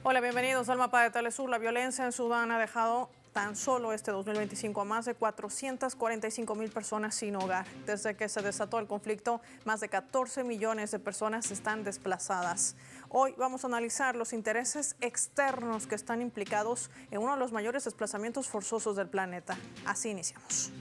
Hola, bienvenidos al mapa de Telesur. La violencia en Sudán ha dejado tan solo este 2025 a más de 445,000 personas sin hogar. Desde que se desató el conflicto, más de 14 millones de personas están desplazadas. Hoy vamos a analizar los intereses externos que están implicados en uno de los mayores desplazamientos forzosos del planeta. Así iniciamos.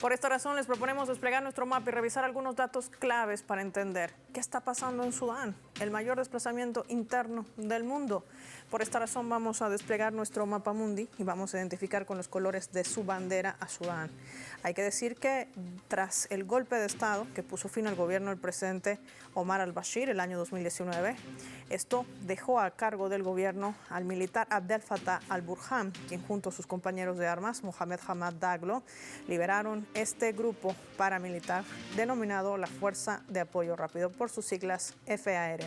Por esta razón les proponemos desplegar nuestro mapa y revisar algunos datos claves para entender qué está pasando en Sudán, el mayor desplazamiento interno del mundo. Por esta razón vamos a desplegar nuestro mapa mundi y vamos a identificar con los colores de su bandera a Sudán. Hay que decir que tras el golpe de Estado que puso fin al gobierno del presidente Omar al-Bashir el año 2019, esto dejó a cargo del gobierno al militar Abdel Fattah al-Burhan, quien junto a sus compañeros de armas, Mohamed Hamad Daglo, liberaron este grupo paramilitar denominado la Fuerza de Apoyo Rápido, por sus siglas FAR.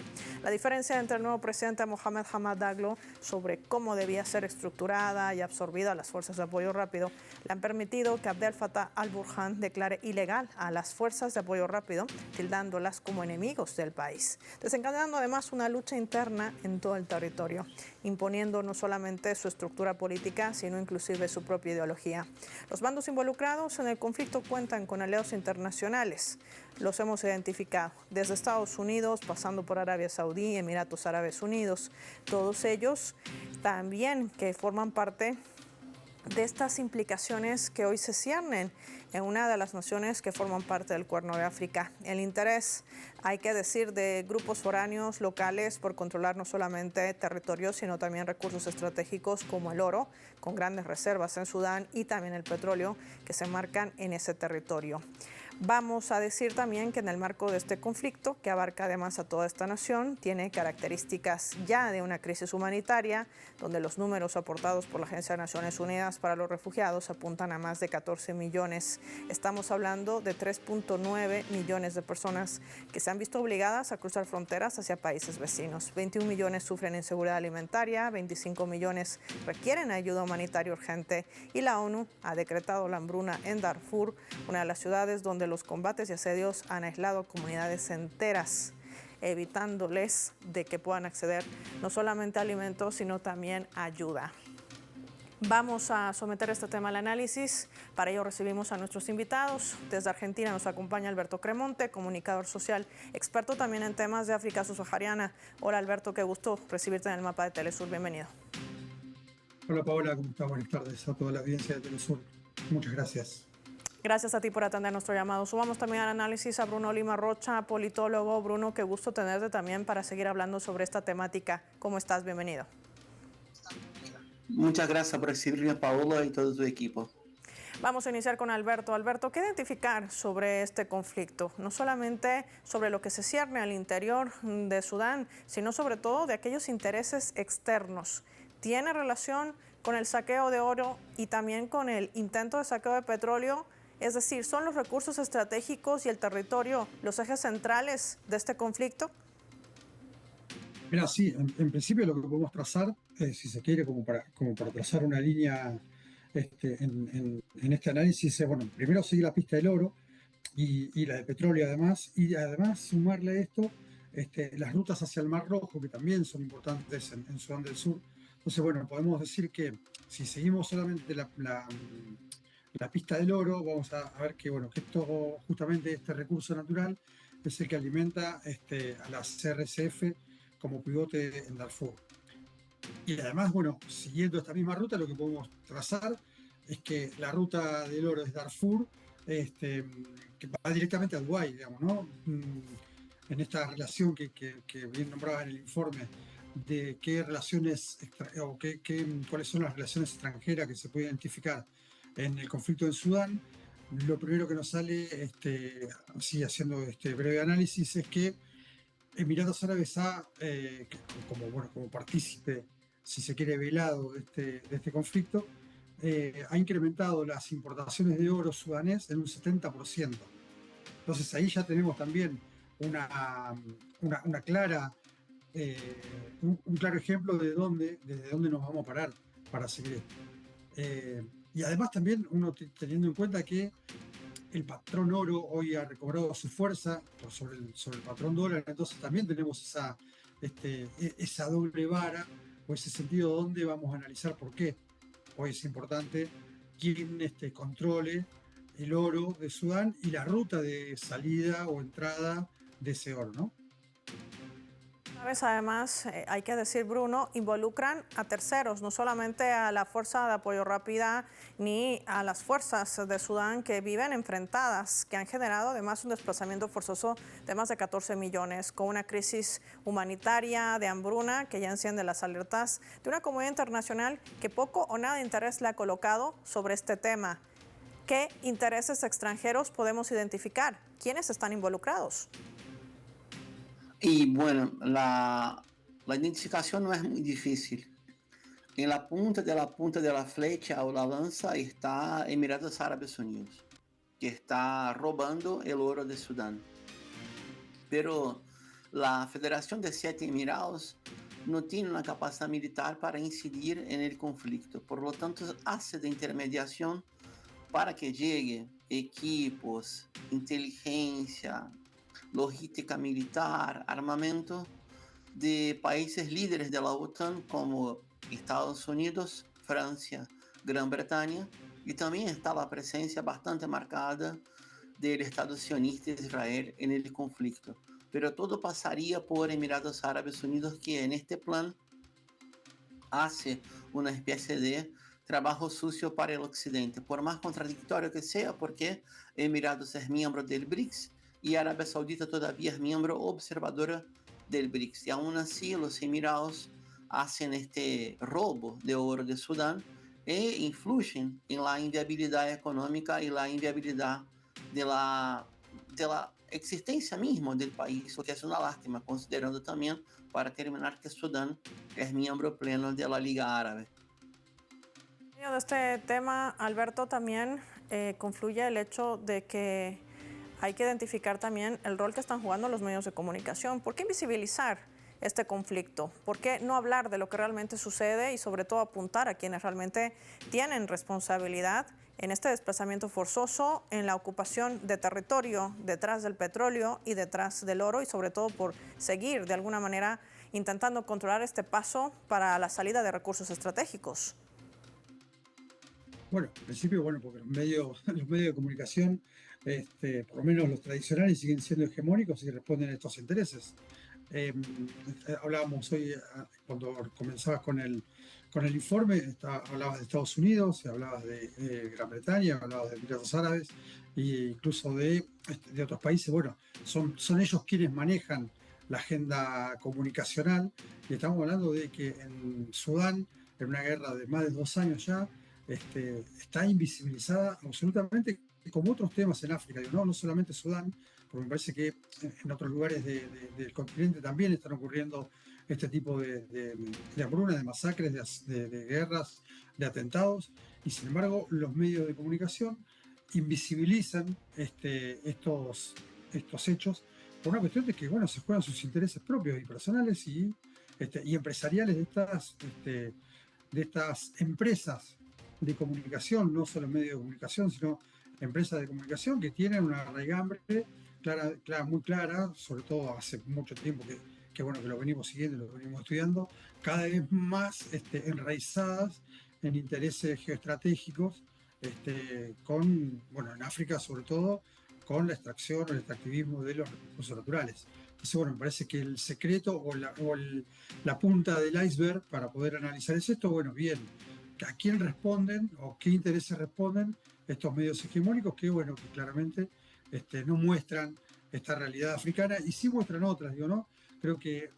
La diferencia entre el nuevo presidente Mohamed Hamad Daglo sobre cómo debía ser estructurada y absorbida las Fuerzas de Apoyo Rápido le han permitido que Abdel Fattah al-Burhan declare ilegal a las Fuerzas de Apoyo Rápido, tildándolas como enemigos del país, desencadenando además una lucha interna en todo el territorio, imponiendo no solamente su estructura política, sino inclusive su propia ideología. Los bandos involucrados en el conflicto cuentan con aliados internacionales. Los hemos identificado, desde Estados Unidos, pasando por Arabia Saudí, Emiratos Árabes Unidos, todos ellos también que forman parte de estas implicaciones que hoy se ciernen en una de las naciones que forman parte del Cuerno de África. El interés, hay que decir, de grupos foráneos locales por controlar no solamente territorios, sino también recursos estratégicos como el oro, con grandes reservas en Sudán, y también el petróleo que se marcan en ese territorio. Vamos a decir también que en el marco de este conflicto, que abarca además a toda esta nación, tiene características ya de una crisis humanitaria, donde los números aportados por la Agencia de Naciones Unidas para los Refugiados apuntan a más de 14 millones. Estamos hablando de 3.9 millones de personas que se han visto obligadas a cruzar fronteras hacia países vecinos. 21 millones sufren inseguridad alimentaria, 25 millones requieren ayuda humanitaria urgente y la ONU ha decretado la hambruna en Darfur, una de las ciudades donde los combates y asedios han aislado comunidades enteras, evitándoles de que puedan acceder no solamente a alimentos, sino también a ayuda. Vamos a someter este tema al análisis. Para ello recibimos a nuestros invitados. Desde Argentina nos acompaña Alberto Cremonte, comunicador social, experto también en temas de África subsahariana. Hola Alberto, qué gusto recibirte en el mapa de Telesur. Bienvenido. Hola Paola, ¿cómo estás? Buenas tardes a toda la audiencia de Telesur. Muchas gracias. Gracias a ti por atender nuestro llamado. Sumamos también al análisis a Bruno Lima Rocha, politólogo. Bruno, qué gusto tenerte también para seguir hablando sobre esta temática. ¿Cómo estás? Bienvenido. Muchas gracias por recibirme, Paola, y todo tu equipo. Vamos a iniciar con Alberto. Alberto, ¿qué identificar sobre este conflicto? No solamente sobre lo que se cierne al interior de Sudán, sino sobre todo de aquellos intereses externos. ¿Tiene relación con el saqueo de oro y también con el intento de saqueo de petróleo? Es decir, ¿son los recursos estratégicos y el territorio los ejes centrales de este conflicto? Mira, sí, en principio lo que podemos trazar, si se quiere, como para trazar una línea en este análisis, es, bueno, primero seguir la pista del oro y la de petróleo además, y además sumarle a esto las rutas hacia el Mar Rojo, que también son importantes en Sudán del Sur. Entonces, bueno, podemos decir que si seguimos solamente la pista del oro, vamos a ver que, bueno, que esto, justamente este recurso natural es el que alimenta a la CRCF como pivote en Darfur. Y además, bueno, siguiendo esta misma ruta, lo que podemos trazar es que la ruta del oro es Darfur, que va directamente a Dubái, digamos, ¿no? En esta relación que bien nombraba en el informe, de qué relaciones, o cuáles son las relaciones extranjeras que se puede identificar en el conflicto en Sudán. Lo primero que nos sale, así haciendo este breve análisis, es que Emiratos Árabes ha, como partícipe, si se quiere, velado de este conflicto, ha incrementado las importaciones de oro sudanés en un 70%. Entonces ahí ya tenemos también una clara, un claro ejemplo desde dónde nos vamos a parar para seguir esto. Y además también uno teniendo en cuenta que el patrón oro hoy ha recobrado su fuerza sobre el patrón dólar, entonces también tenemos esa doble vara o ese sentido donde vamos a analizar por qué hoy es importante quién controle el oro de Sudán y la ruta de salida o entrada de ese oro, ¿no? Sabes, además, hay que decir, Bruno, involucran a terceros, no solamente a la Fuerza de Apoyo Rápida ni a las fuerzas de Sudán que viven enfrentadas, que han generado además un desplazamiento forzoso de más de 14 millones, con una crisis humanitaria de hambruna que ya enciende las alertas de una comunidad internacional que poco o nada de interés le ha colocado sobre este tema. ¿Qué intereses extranjeros podemos identificar? ¿Quiénes están involucrados? Y bueno, la identificación no es muy difícil. En la punta de la flecha o la lanza está Emiratos Árabes Unidos, que está robando el oro de Sudán. Pero la Federación de Siete Emiratos no tiene una capacidad militar para incidir en el conflicto. Por lo tanto, hace de intermediación para que llegue equipos, inteligencia, logística militar, armamento de países líderes de la OTAN como Estados Unidos, Francia, Gran Bretaña, y también está la presencia bastante marcada del Estado sionista de Israel en el conflicto. Pero todo pasaría por Emiratos Árabes Unidos, que en este plan hace una especie de trabajo sucio para el occidente, por más contradictorio que sea, porque Emiratos es miembro del BRICS y Arabia Saudita todavía es miembro observadora del BRICS. Y aún así los Emiratos hacen este robo de oro de Sudán e influyen en la inviabilidad económica y la inviabilidad de la existencia misma del país, lo que es una lástima, considerando también, para terminar, que Sudán es miembro pleno de la Liga Árabe. De este tema, Alberto, también confluye el hecho de que hay que identificar también el rol que están jugando los medios de comunicación. ¿Por qué invisibilizar este conflicto? ¿Por qué no hablar de lo que realmente sucede y sobre todo apuntar a quienes realmente tienen responsabilidad en este desplazamiento forzoso, en la ocupación de territorio detrás del petróleo y detrás del oro, y sobre todo por seguir de alguna manera intentando controlar este paso para la salida de recursos estratégicos? Bueno, en principio, bueno, porque los medios de comunicación, por lo menos los tradicionales, siguen siendo hegemónicos y responden a estos intereses. Eh, Hablábamos hoy, cuando comenzabas con el informe, hablabas de Estados Unidos, hablabas de Gran Bretaña, hablabas de Emiratos Árabes e incluso de otros países. Bueno, son ellos quienes manejan la agenda comunicacional, y estamos hablando de que en Sudán, en una guerra de más de 2 años ya, está invisibilizada absolutamente, como otros temas en África, no solamente Sudán, porque me parece que en otros lugares del continente también están ocurriendo este tipo de hambruna, de masacres, de guerras, de atentados, y sin embargo los medios de comunicación invisibilizan estos hechos por una cuestión de que, bueno, se juegan sus intereses propios y personales y empresariales de estas empresas de comunicación, no solo medios de comunicación, sino empresas de comunicación que tienen una raigambre muy clara, sobre todo hace mucho tiempo que bueno, que lo venimos siguiendo, lo venimos estudiando, cada vez más enraizadas en intereses geoestratégicos, bueno, en África sobre todo, con la extracción o el extractivismo de los recursos naturales. Entonces, bueno, me parece que el secreto o la punta del iceberg para poder analizar es esto. Bueno, bien, ¿a quién responden o qué intereses responden estos medios hegemónicos que, bueno, que claramente no muestran esta realidad africana y sí muestran otras, digo, ¿no? Creo que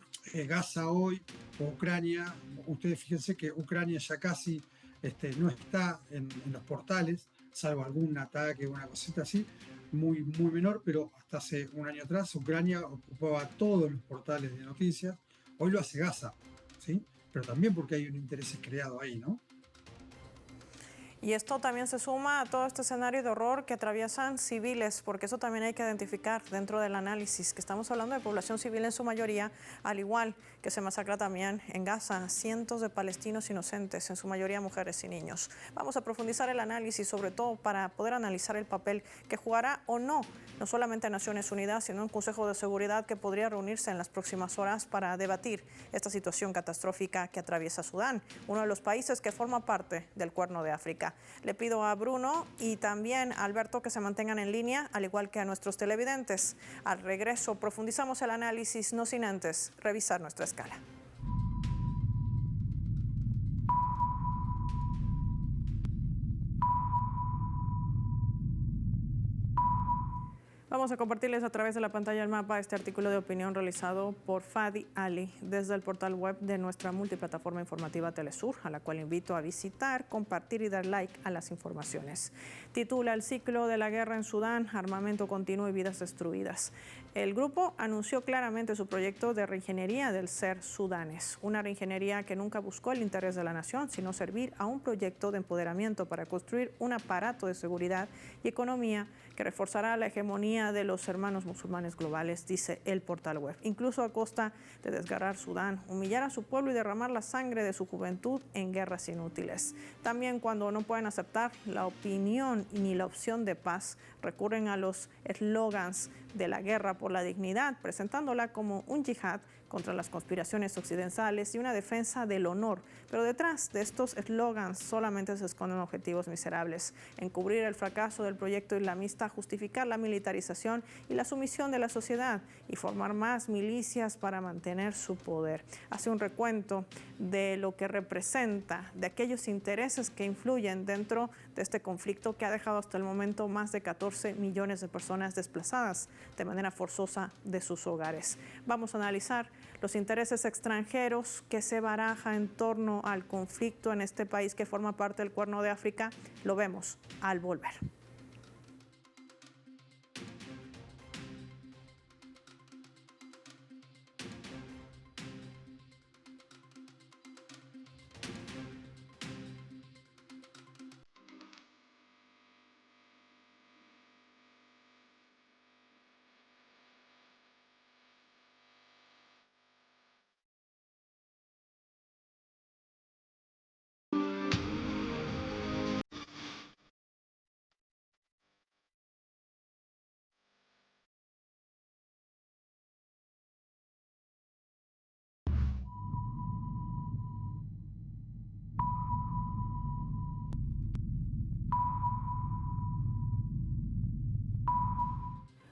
Gaza hoy o Ucrania, ustedes fíjense que Ucrania ya casi no está en los portales, salvo algún ataque o una cosita así, muy, muy menor, pero hasta hace un año atrás Ucrania ocupaba todos los portales de noticias. Hoy lo hace Gaza, ¿sí? Pero también porque hay un interés creado ahí, ¿no? Y esto también se suma a todo este escenario de horror que atraviesan civiles, porque eso también hay que identificar dentro del análisis, que estamos hablando de población civil en su mayoría, al igual que se masacra también en Gaza cientos de palestinos inocentes, en su mayoría mujeres y niños. Vamos a profundizar el análisis, sobre todo para poder analizar el papel que jugará o no solamente Naciones Unidas, sino un Consejo de Seguridad que podría reunirse en las próximas horas para debatir esta situación catastrófica que atraviesa Sudán, uno de los países que forma parte del Cuerno de África. Le pido a Bruno y también a Alberto que se mantengan en línea, al igual que a nuestros televidentes. Al regreso profundizamos el análisis, no sin antes revisar nuestra escala. Vamos a compartirles a través de la pantalla el mapa este artículo de opinión realizado por Fadi Ali desde el portal web de nuestra multiplataforma informativa Telesur, a la cual invito a visitar, compartir y dar like a las informaciones. Titula: El ciclo de la guerra en Sudán, armamento continuo y vidas destruidas. El grupo anunció claramente su proyecto de reingeniería del ser sudanes, una reingeniería que nunca buscó el interés de la nación, sino servir a un proyecto de empoderamiento para construir un aparato de seguridad y economía que reforzará la hegemonía de los hermanos musulmanes globales, dice el portal web, incluso a costa de desgarrar Sudán, humillar a su pueblo y derramar la sangre de su juventud en guerras inútiles. También, cuando no pueden aceptar la opinión ni la opción de paz, recurren a los eslogans de la guerra por la dignidad, presentándola como un yihad contra las conspiraciones occidentales y una defensa del honor. Pero detrás de estos eslogans solamente se esconden objetivos miserables: encubrir el fracaso del proyecto islamista, justificar la militarización y la sumisión de la sociedad y formar más milicias para mantener su poder. Hace un recuento de lo que representa, de aquellos intereses que influyen dentro de este conflicto que ha dejado hasta el momento más de 14 millones de personas desplazadas de manera forzosa de sus hogares. Vamos a analizar los intereses extranjeros que se baraja en torno al conflicto en este país que forma parte del Cuerno de África. Lo vemos al volver.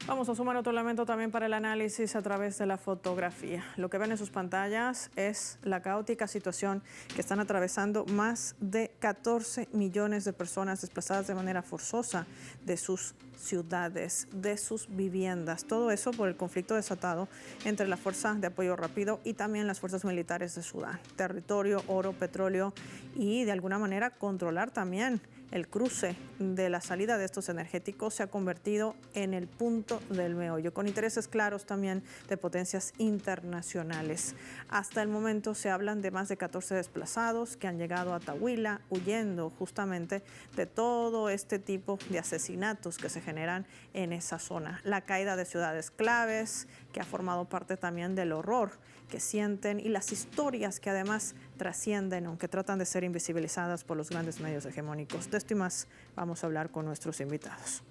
Vamos a sumar otro elemento también para el análisis a través de la fotografía. Lo que ven en sus pantallas es la caótica situación que están atravesando más de 14 millones de personas desplazadas de manera forzosa de sus ciudades, de sus viviendas. Todo eso por el conflicto desatado entre la Fuerza de Apoyo Rápido y también las fuerzas militares de Sudán. Territorio, oro, petróleo y de alguna manera controlar también el cruce de la salida de estos energéticos se ha convertido en el punto del meollo, con intereses claros también de potencias internacionales. Hasta el momento se hablan de más de 14 desplazados que han llegado a Tahuila, huyendo justamente de todo este tipo de asesinatos que se generan en esa zona. La caída de ciudades claves, que ha formado parte también del horror que sienten y las historias que además trascienden, aunque tratan de ser invisibilizadas por los grandes medios hegemónicos. De esto y más vamos a hablar con nuestros invitados.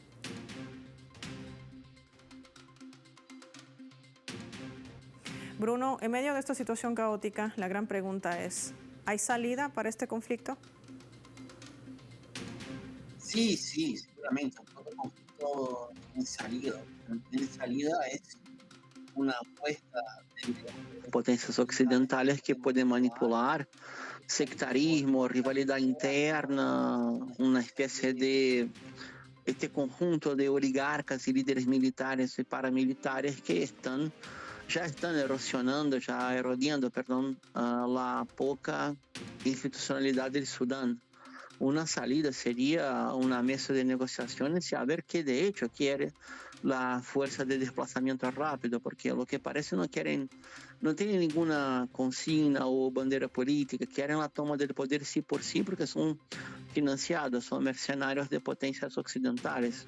Bruno, en medio de esta situación caótica, la gran pregunta es: ¿hay salida para este conflicto? Sí, sí, seguramente. Todo conflicto tiene salida. Tiene salida es una apuesta de potencias occidentales que pueden manipular sectarismo, rivalidad interna, una especie de este conjunto de oligarcas y líderes militares y paramilitares que ya están erosionando, la poca institucionalidad del Sudán. Una salida sería una mesa de negociaciones y a ver qué de hecho quiere la fuerza de desplazamiento rápido, porque lo que parece no tienen ninguna consigna o bandera política, quieren la toma del poder sí por sí, porque son financiados, son mercenarios de potencias occidentales.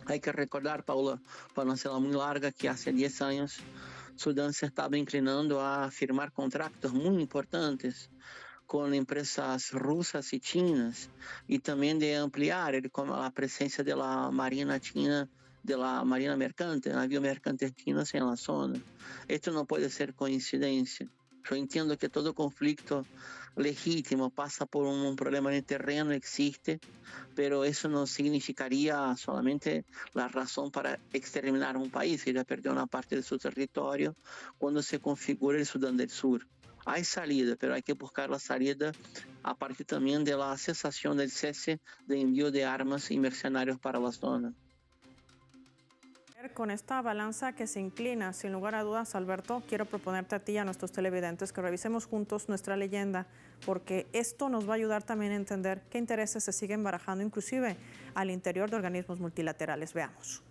Hay que recordar, Paula, para no ser muy larga, que hace 10 años Sudán se estaba inclinando a firmar contratos muy importantes con empresas rusas y chinas, y también de ampliar la presencia de la Marina china, de la Marina mercante, navíos mercantes chinos en la zona. Esto no puede ser coincidencia. Yo entiendo que todo conflicto legítimo pasa por un problema en el terreno, existe, pero eso no significaría solamente la razón para exterminar un país, que ya perdió una parte de su territorio cuando se configura el Sudán del Sur. Hay salida, pero hay que buscar la salida a partir también de la cesación del cese de envío de armas y mercenarios para la zona. Con esta balanza que se inclina, sin lugar a dudas, Alberto, quiero proponerte a ti y a nuestros televidentes que revisemos juntos nuestra leyenda, porque esto nos va a ayudar también a entender qué intereses se siguen barajando, inclusive al interior de organismos multilaterales. Veamos.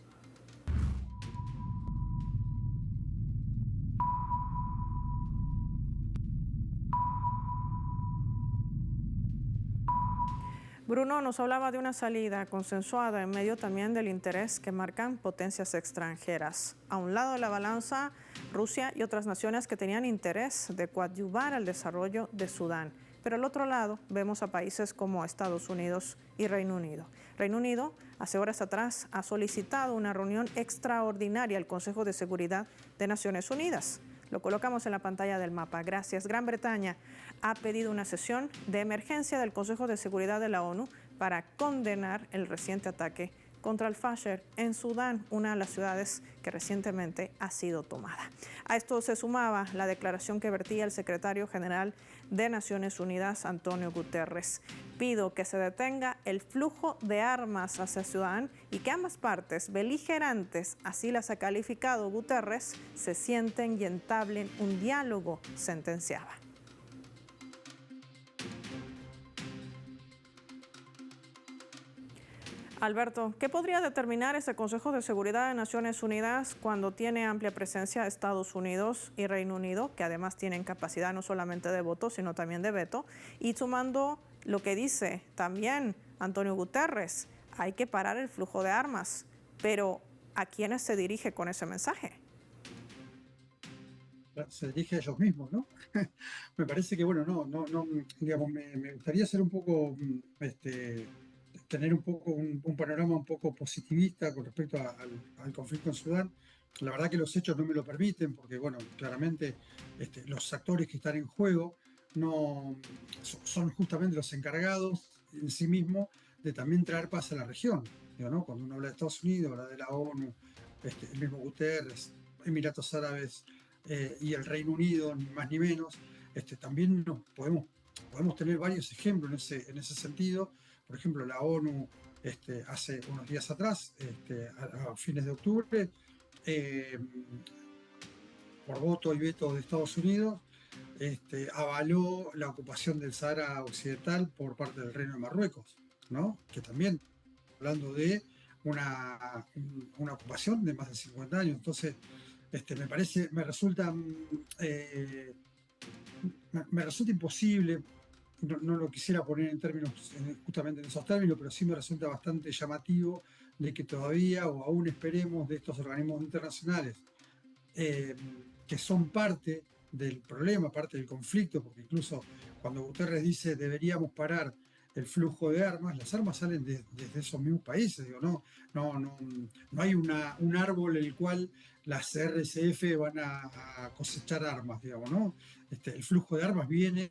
Bruno nos hablaba de una salida consensuada en medio también del interés que marcan potencias extranjeras. A un lado de la balanza, Rusia y otras naciones que tenían interés de coadyuvar al desarrollo de Sudán. Pero al otro lado vemos a países como Estados Unidos y Reino Unido. Reino Unido, hace horas atrás, ha solicitado una reunión extraordinaria al Consejo de Seguridad de Naciones Unidas. Lo colocamos en la pantalla del mapa. Gracias. Gran Bretaña ha pedido una sesión de emergencia del Consejo de Seguridad de la ONU para condenar el reciente ataque contra Al-Fasher en Sudán, una de las ciudades que recientemente ha sido tomada. A esto se sumaba la declaración que vertía el secretario general de Naciones Unidas, Antonio Guterres. Pido que se detenga el flujo de armas hacia Sudán y que ambas partes beligerantes, así las ha calificado Guterres, se sienten y entablen un diálogo, sentenciaba. Alberto, ¿qué podría determinar ese Consejo de Seguridad de Naciones Unidas cuando tiene amplia presencia Estados Unidos y Reino Unido, que además tienen capacidad no solamente de voto, sino también de veto? Y sumando lo que dice también Antonio Guterres, hay que parar el flujo de armas. Pero, ¿a quiénes se dirige con ese mensaje? Se dirige a ellos mismos, ¿no? Me parece que, bueno, digamos, me gustaría ser un poco, tener un poco un panorama un poco positivista con respecto al conflicto en Sudán. La verdad que los hechos no me lo permiten porque, bueno, claramente los actores que están en juego no son justamente los encargados en sí mismos de también traer paz a la región. Digo, ¿no? Cuando uno habla de Estados Unidos, habla de la ONU, el mismo Guterres, Emiratos Árabes y el Reino Unido, ni más ni menos, también podemos tener varios ejemplos en ese sentido. Por ejemplo, la ONU hace unos días atrás, a fines de octubre, por voto y veto de Estados Unidos, avaló la ocupación del Sahara Occidental por parte del Reino de Marruecos, ¿no? Que también, hablando de una ocupación de más de 50 años. Entonces, me resulta imposible. No lo quisiera poner en términos, justamente en esos términos, pero sí me resulta bastante llamativo de que todavía o aún esperemos de estos organismos internacionales que son parte del problema, parte del conflicto, porque incluso cuando Guterres dice deberíamos parar el flujo de armas, las armas salen desde esos mismos países. Digo, no hay un árbol en el cual las RSF van a cosechar armas, digamos, ¿no? El flujo de armas viene.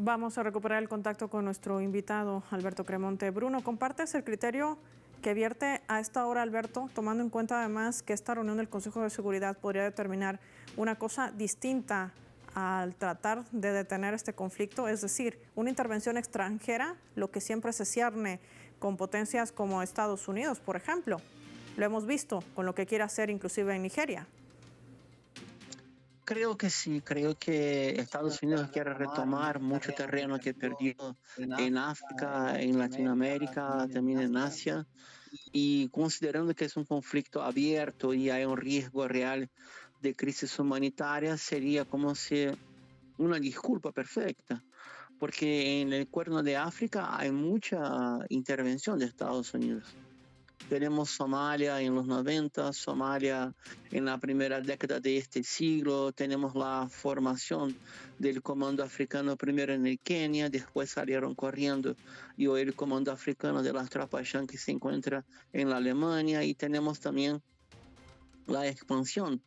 Vamos a recuperar el contacto con nuestro invitado, Alberto Cremonte. Bruno, ¿compartes el criterio que vierte a esta hora, Alberto, tomando en cuenta además que esta reunión del Consejo de Seguridad podría determinar una cosa distinta al tratar de detener este conflicto? Es decir, una intervención extranjera, lo que siempre se cierne con potencias como Estados Unidos, por ejemplo. Lo hemos visto con lo que quiere hacer inclusive en Nigeria. Creo que sí, creo que Estados Unidos quiere retomar mucho terreno que perdió en África, en Latinoamérica, también en Asia, y considerando que es un conflicto abierto y hay un riesgo real de crisis humanitaria sería como si una disculpa perfecta, porque en el Cuerno de África hay mucha intervención de Estados Unidos. Tenemos Somalia en los 90, Somalia en la primera década de este siglo, tenemos la formación del Comando Africano primero en el Kenia, después salieron corriendo y hoy el Comando Africano de las tropas yanquis se encuentra en la Alemania, y tenemos también la expansión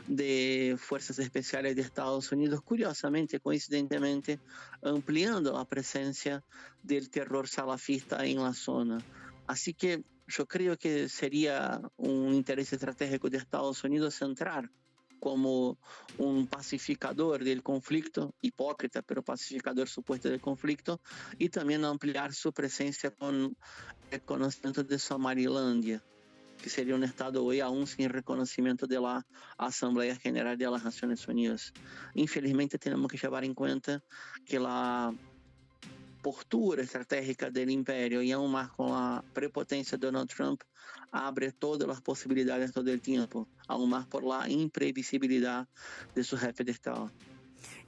de fuerzas especiales de Estados Unidos, curiosamente, coincidentemente, ampliando la presencia del terror salafista en la zona. Así que yo creo que sería un interés estratégico de Estados Unidos entrar como un pacificador del conflicto, hipócrita, pero pacificador supuesto del conflicto, y también ampliar su presencia con el reconocimiento de Somalilandia, que sería un estado hoy aún sin reconocimiento de la Asamblea General de las Naciones Unidas. Infelizmente tenemos que llevar en cuenta que la postura estratégica del imperio, y aún más con la prepotencia de Donald Trump, abre todas las posibilidades todo el tiempo, aún más por la imprevisibilidad de su jefe de Estado.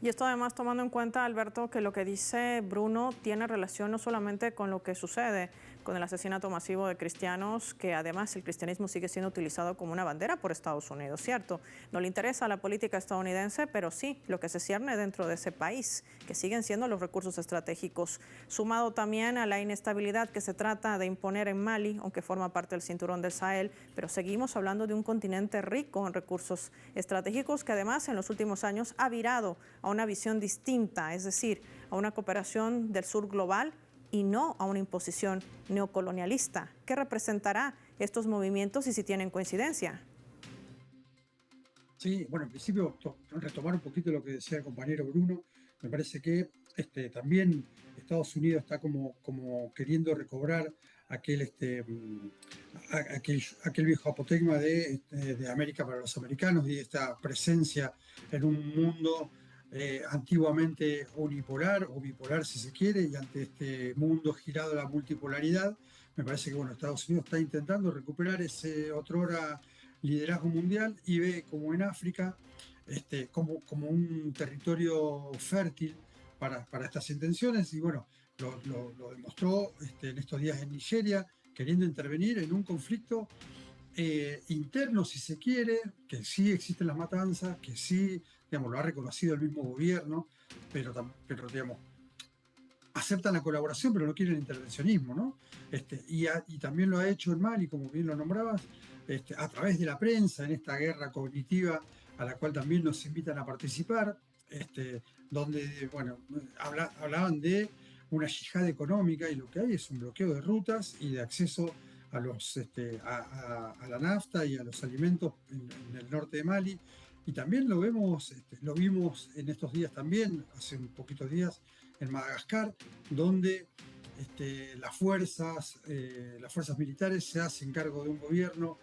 Y esto además tomando en cuenta, Alberto, que lo que dice Bruno tiene relación no solamente con lo que sucede con el asesinato masivo de cristianos, que además el cristianismo sigue siendo utilizado como una bandera por Estados Unidos, ¿cierto? No le interesa la política estadounidense, pero sí lo que se cierne dentro de ese país, que siguen siendo los recursos estratégicos, sumado también a la inestabilidad que se trata de imponer en Mali, aunque forma parte del cinturón del Sahel, pero seguimos hablando de un continente rico en recursos estratégicos que además en los últimos años ha virado a una visión distinta, es decir, a una cooperación del sur global y no a una imposición neocolonialista. ¿Qué representará estos movimientos y si tienen coincidencia? Sí, bueno, en principio, retomar un poquito lo que decía el compañero Bruno, me parece que también Estados Unidos está como queriendo recobrar aquel, aquel viejo apotegma de América para los americanos y esta presencia en un mundo antiguamente unipolar o bipolar si se quiere, y ante este mundo girado a la multipolaridad, me parece que bueno, Estados Unidos está intentando recuperar ese otrora liderazgo mundial y ve como en África como un territorio fértil para estas intenciones, y bueno, lo demostró en estos días en Nigeria, queriendo intervenir en un conflicto interno, si se quiere, que sí existen las matanzas, que sí, digamos, lo ha reconocido el mismo gobierno, pero digamos, aceptan la colaboración, pero no quieren el intervencionismo, ¿no? Y también lo ha hecho en Mali, como bien lo nombrabas, a través de la prensa, en esta guerra cognitiva a la cual también nos invitan a participar, donde, bueno, hablaban de una yihad económica, y lo que hay es un bloqueo de rutas y de acceso a la nafta y a los alimentos en el norte de Mali. Y también lo vimos en estos días también, hace un poquitos días, en Madagascar, donde las fuerzas militares se hacen cargo de un gobierno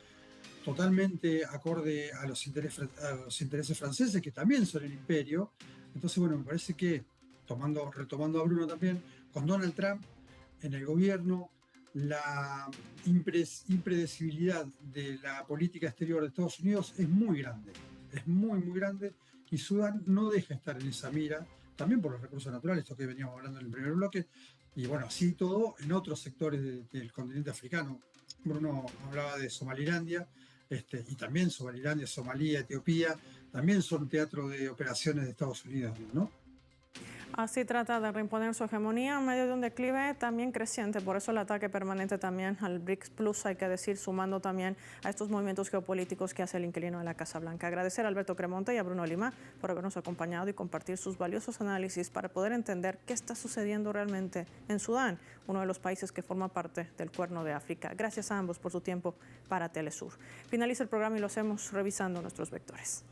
totalmente acorde a los intereses franceses, que también son el imperio. Entonces, bueno, me parece que, retomando a Bruno también, con Donald Trump en el gobierno, la impredecibilidad de la política exterior de Estados Unidos es muy grande, muy grande, y Sudán no deja estar en esa mira, también por los recursos naturales, esto que veníamos hablando en el primer bloque, y bueno, así todo en otros sectores del continente africano. Bruno hablaba de Somalilandia, y también Somalilandia, Somalia, Etiopía, también son teatro de operaciones de Estados Unidos, ¿no? Así trata de reimponer su hegemonía en medio de un declive también creciente. Por eso el ataque permanente también al BRICS Plus, hay que decir, sumando también a estos movimientos geopolíticos que hace el inquilino de la Casa Blanca. Agradecer a Alberto Cremonte y a Bruno Lima por habernos acompañado y compartir sus valiosos análisis para poder entender qué está sucediendo realmente en Sudán, uno de los países que forma parte del Cuerno de África. Gracias a ambos por su tiempo para Telesur. Finaliza el programa y lo hacemos revisando nuestros vectores.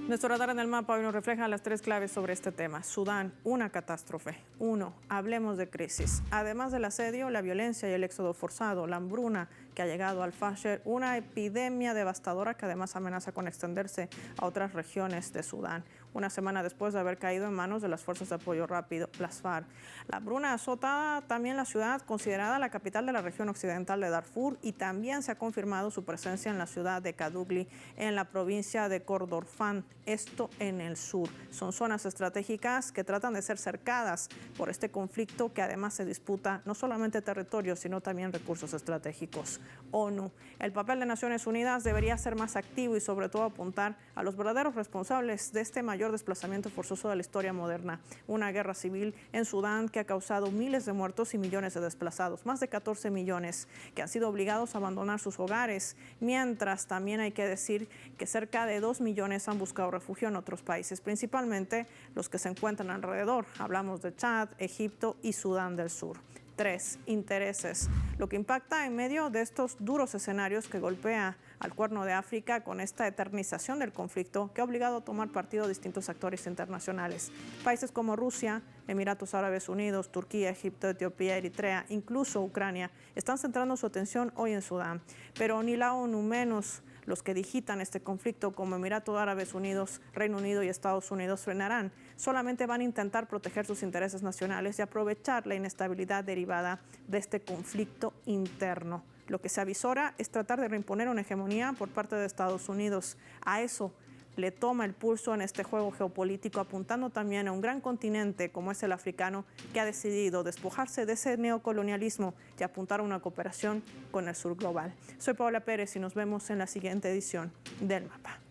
Nuestro radar en el mapa hoy nos refleja las tres claves sobre este tema. Sudán, una catástrofe. 1. Hablemos de crisis. Además del asedio, la violencia y el éxodo forzado, la hambruna que ha llegado al Fasher, una epidemia devastadora que además amenaza con extenderse a otras regiones de Sudán, una semana después de haber caído en manos de las fuerzas de apoyo rápido, las FARC. La hambruna azota también la ciudad, considerada la capital de la región occidental de Darfur, y también se ha confirmado su presencia en la ciudad de Kadugli, en la provincia de Kordofán, esto en el sur. Son zonas estratégicas que tratan de ser cercadas por este conflicto que además se disputa no solamente territorios, sino también recursos estratégicos. ONU, el papel de Naciones Unidas debería ser más activo y sobre todo apuntar a los verdaderos responsables de este mayor desplazamiento forzoso de la historia moderna, una guerra civil en Sudán que ha causado miles de muertos y millones de desplazados, más de 14 millones que han sido obligados a abandonar sus hogares, mientras también hay que decir que cerca de 2 millones han buscado refugio en otros países, principalmente los que se encuentran alrededor. Hablamos de Chad, Egipto y Sudán del Sur. 3. Intereses. Lo que impacta en medio de estos duros escenarios que golpea al Cuerno de África con esta eternización del conflicto que ha obligado a tomar partido a distintos actores internacionales. Países como Rusia, Emiratos Árabes Unidos, Turquía, Egipto, Etiopía, Eritrea, incluso Ucrania, están centrando su atención hoy en Sudán. Pero ni la ONU, menos los que digitan este conflicto como Emiratos Árabes Unidos, Reino Unido y Estados Unidos frenarán. Solamente van a intentar proteger sus intereses nacionales y aprovechar la inestabilidad derivada de este conflicto interno. Lo que se avisora es tratar de reimponer una hegemonía por parte de Estados Unidos. A eso le toma el pulso en este juego geopolítico, apuntando también a un gran continente como es el africano, que ha decidido despojarse de ese neocolonialismo y apuntar a una cooperación con el sur global. Soy Paola Pérez y nos vemos en la siguiente edición del Mapa.